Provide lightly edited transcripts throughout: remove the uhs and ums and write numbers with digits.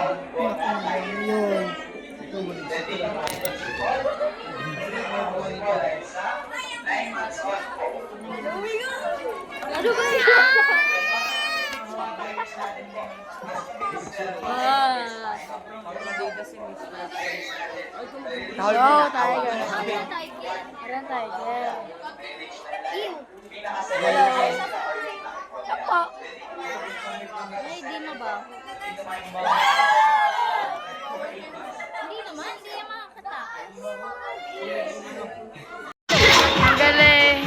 Yun. Ano ba yan? Hello, tiger. Parang tiger. Ew. Hello. Ako. Ay, di mabaho. Hindi naman, hindi yan makakatakas. Ang galing.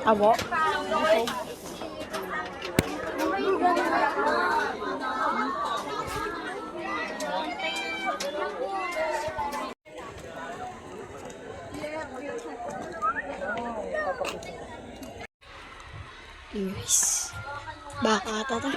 Abo. Guys. Baka ata ta.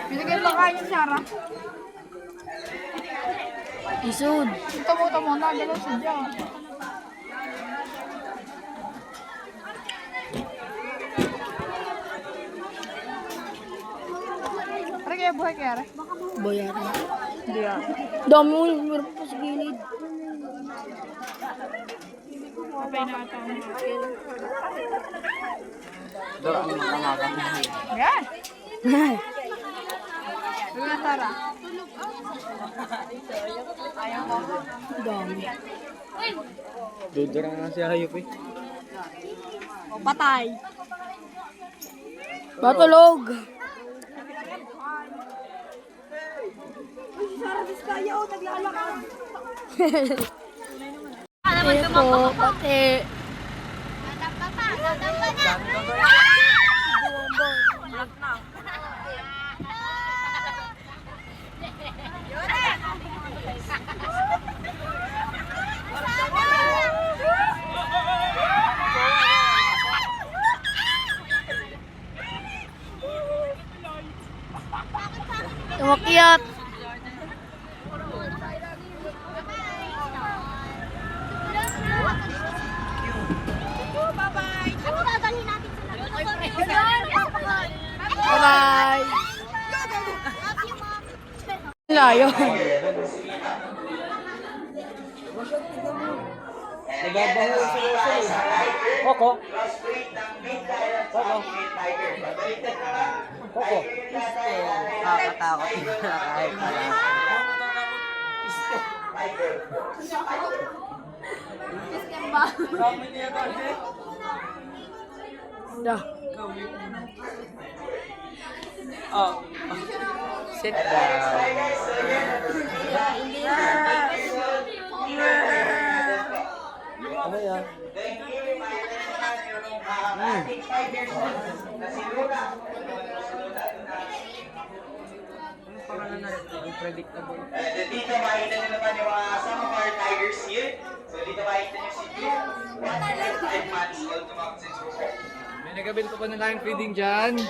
Binigay ba kayo ni Sarah? Isod. Tamo-tamo na, gano'n sadya. Ano kaya buhay kaya rin? Boyara. Hindi ah. Dami mo. Meron pa sa gilid. Kapay na ito. Yan. Ano na Sarah? Dami. Dudurang nga si Hayop eh. O, patay. Batulog. Ito, pati. Tatamba pa, tatamba na. Tumakyat. Bye-bye. Ano dadalhin natin sila? Bye-bye. Love you, Mom. Layo. Nagbabaho si Rosel eh. Koko? Koko? Koko? Nakakatakot yung nakahit pala. Dah. Oh. Sit down. Ano yan? Unpredictable. Dito makita nyo naman yung mga some of our tigers here. So dito makita nyo si Duke, 1 year 5 months old to Mount Sinsuko. May nagabil ko pa na lang feeding dyan.